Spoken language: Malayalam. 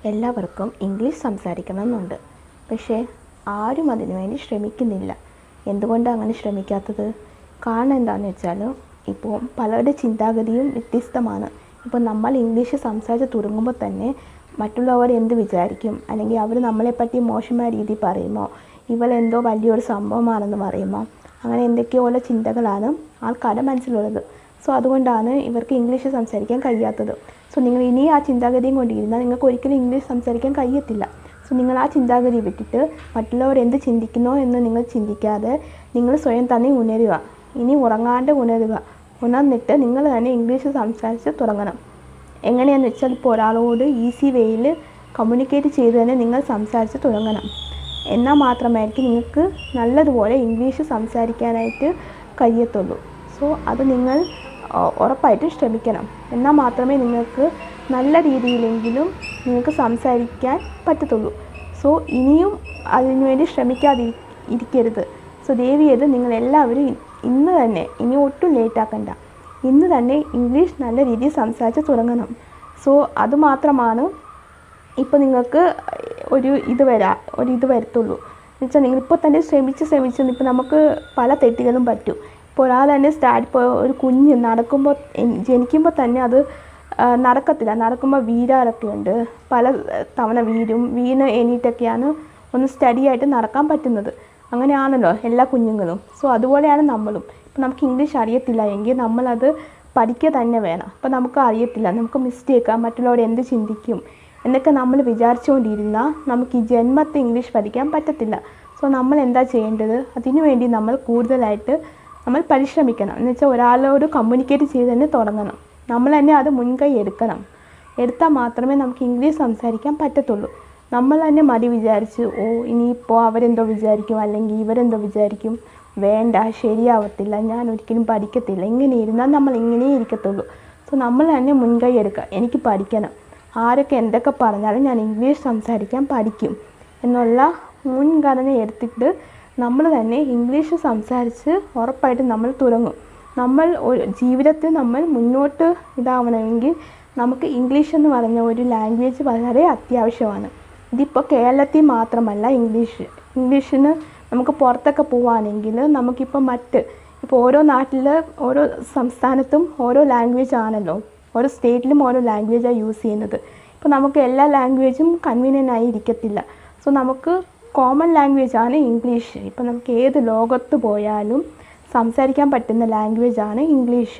എല്ലാവർക്കും ഇംഗ്ലീഷ് സംസാരിക്കണമെന്നുണ്ട്. പക്ഷേ ആരും അതിനുവേണ്ടി ശ്രമിക്കുന്നില്ല. എന്തുകൊണ്ടാണ് അങ്ങനെ ശ്രമിക്കാത്തത്? കാരണം എന്താണെന്ന് വെച്ചാൽ, ഇപ്പോൾ പലരുടെ ചിന്താഗതിയും വ്യത്യസ്തമാണ്. ഇപ്പോൾ നമ്മൾ ഇംഗ്ലീഷ് സംസാരിച്ച് തുടങ്ങുമ്പോൾ തന്നെ മറ്റുള്ളവർ എന്ത് വിചാരിക്കും, അല്ലെങ്കിൽ അവർ നമ്മളെപ്പറ്റി മോശമായ രീതിയിൽ പറയുമോ, ഇവളെന്തോ വലിയൊരു സംഭവമാണെന്ന് പറയുമോ, അങ്ങനെ എന്തൊക്കെയുള്ള ചിന്തകളാണ് ആൾക്കാരുടെ മനസ്സിലുള്ളത്. സോ അതുകൊണ്ടാണ് ഇവർക്ക് ഇംഗ്ലീഷ് സംസാരിക്കാൻ കഴിയാത്തത്. സോ നിങ്ങൾ ഇനി ആ ചിന്താഗതിയും കൊണ്ടിരുന്നാൽ നിങ്ങൾക്ക് ഒരിക്കലും ഇംഗ്ലീഷ് സംസാരിക്കാൻ കഴിയത്തില്ല. സോ നിങ്ങൾ ആ ചിന്താഗതി വിട്ടിട്ട് മറ്റുള്ളവർ എന്ത് ചിന്തിക്കുന്നോ എന്ന് നിങ്ങൾ ചിന്തിക്കാതെ നിങ്ങൾ സ്വയം തന്നെ ഉണരുക. ഇനി ഉറങ്ങാണ്ട് ഉണരുക. ഉണർന്നിട്ട് നിങ്ങൾ തന്നെ ഇംഗ്ലീഷ് സംസാരിച്ച് തുടങ്ങണം. എങ്ങനെയാണെന്ന് വെച്ചാൽ, ഇപ്പോൾ ഒരാളോട് ഈസി വേയിൽ കമ്മ്യൂണിക്കേറ്റ് ചെയ്ത് തന്നെ നിങ്ങൾ സംസാരിച്ച് തുടങ്ങണം. എന്നാൽ മാത്രമായിരിക്കും നിങ്ങൾക്ക് നല്ലതുപോലെ ഇംഗ്ലീഷ് സംസാരിക്കാനായിട്ട് കഴിയത്തുള്ളൂ. സോ അത് നിങ്ങൾ ഉറപ്പായിട്ടും ശ്രമിക്കണം. എന്നാൽ മാത്രമേ നിങ്ങൾക്ക് നല്ല രീതിയിലെങ്കിലും നിങ്ങൾക്ക് സംസാരിക്കാൻ പറ്റത്തുള്ളൂ. സോ ഇനിയും അതിനുവേണ്ടി ശ്രമിക്കാതിരിക്കരുത്. സോ ദയവ് ചെയ്ത് നിങ്ങളെല്ലാവരും ഇന്ന് തന്നെ, ഇനി ഒട്ടും ലേറ്റാക്കണ്ട, ഇന്ന് തന്നെ ഇംഗ്ലീഷ് നല്ല രീതിയിൽ സംസാരിച്ച് തുടങ്ങണം. സോ അതുമാത്രമാണ് ഇപ്പോൾ നിങ്ങൾക്ക് ഒരു ഇത് വരത്തുള്ളൂ. എന്നുവെച്ചാൽ നിങ്ങളിപ്പോൾ തന്നെ ശ്രമിച്ച് ഇപ്പോൾ നമുക്ക് പല തെറ്റുകളും പറ്റും. ഇപ്പോൾ ഒരാൾ തന്നെ ഇപ്പോൾ ഒരു കുഞ്ഞ് ജനിക്കുമ്പോൾ തന്നെ അത് നടക്കത്തില്ല. നടക്കുമ്പോൾ വീഴാറൊക്കെ ഉണ്ട്. പല തവണ വീണ് എണീറ്റൊക്കെയാണ് ഒന്ന് സ്റ്റഡി ആയിട്ട് നടക്കാൻ പറ്റുന്നത്. അങ്ങനെയാണല്ലോ എല്ലാ കുഞ്ഞുങ്ങളും. സോ അതുപോലെയാണ് നമ്മളും. ഇപ്പോൾ നമുക്ക് ഇംഗ്ലീഷ് അറിയത്തില്ല എങ്കിൽ നമ്മളത് പഠിക്കുക തന്നെ വേണം. അപ്പോൾ നമുക്ക് അറിയത്തില്ല, നമുക്ക് മിസ്റ്റേക്കാ, മറ്റുള്ളവർ എന്ത് ചിന്തിക്കും എന്നൊക്കെ നമ്മൾ വിചാരിച്ചുകൊണ്ടിരുന്നാൽ നമുക്ക് ഈ ജന്മത്തെ ഇംഗ്ലീഷ് പഠിക്കാൻ പറ്റത്തില്ല. സോ നമ്മൾ എന്താ ചെയ്യേണ്ടത്? അതിനുവേണ്ടി നമ്മൾ കൂടുതലായിട്ട് നമ്മൾ പരിശ്രമിക്കണം. എന്ന് വെച്ചാൽ ഒരാളോട് കമ്മ്യൂണിക്കേറ്റ് ചെയ്ത് തന്നെ തുടങ്ങണം. നമ്മൾ തന്നെ അത് മുൻകൈ എടുത്താൽ മാത്രമേ നമുക്ക് ഇംഗ്ലീഷ് സംസാരിക്കാൻ പറ്റത്തുള്ളൂ. നമ്മൾ തന്നെ മടി വിചാരിച്ച് ഇനിയിപ്പോൾ അവരെന്തോ വിചാരിക്കും, അല്ലെങ്കിൽ ഇവരെന്തോ വിചാരിക്കും, വേണ്ട, ശരിയാവത്തില്ല, ഞാൻ ഒരിക്കലും പഠിക്കത്തില്ല, ഇങ്ങനെ ഇരുന്നാൽ നമ്മൾ ഇങ്ങനെ ഇരിക്കത്തുള്ളൂ. സോ നമ്മൾ തന്നെ മുൻകൈ എടുക്കുക. എനിക്ക് പഠിക്കണം, ആരൊക്കെ എന്തൊക്കെ പറഞ്ഞാലും ഞാൻ ഇംഗ്ലീഷ് സംസാരിക്കാൻ പഠിക്കും എന്നുള്ള മുൻഗണന എടുത്തിട്ട് നമ്മൾ തന്നെ ഇംഗ്ലീഷ് സംസാരിച്ച് ഉറപ്പായിട്ടും നമ്മൾ തുടങ്ങും. നമ്മൾ ജീവിതത്തിൽ നമ്മൾ മുന്നോട്ട് ഇതാവണമെങ്കിൽ നമുക്ക് ഇംഗ്ലീഷ് എന്ന് പറഞ്ഞ ഒരു ലാംഗ്വേജ് വളരെ അത്യാവശ്യമാണ്. ഇതിപ്പോൾ കേരളത്തിൽ മാത്രമല്ല, ഇംഗ്ലീഷിന് നമുക്ക് പുറത്തൊക്കെ പോവുകയാണെങ്കിൽ നമുക്കിപ്പോൾ ഇപ്പോൾ ഓരോ നാട്ടിൽ ഓരോ സംസ്ഥാനത്തും ഓരോ ലാംഗ്വേജ് ആണല്ലോ, ഓരോ സ്റ്റേറ്റിലും ഓരോ ലാംഗ്വേജാണ് യൂസ് ചെയ്യുന്നത്. ഇപ്പോൾ നമുക്ക് എല്ലാ ലാംഗ്വേജും കൺവീനിയൻ്റ് ആയി ഇരിക്കത്തില്ല. സോ നമുക്ക് കോമൺ ലാംഗ്വേജാണ് ഇംഗ്ലീഷ്. ഇപ്പോൾ നമുക്ക് ഏത് ലോകത്ത് പോയാലും സംസാരിക്കാൻ പറ്റുന്ന ലാംഗ്വേജാണ് ഇംഗ്ലീഷ്.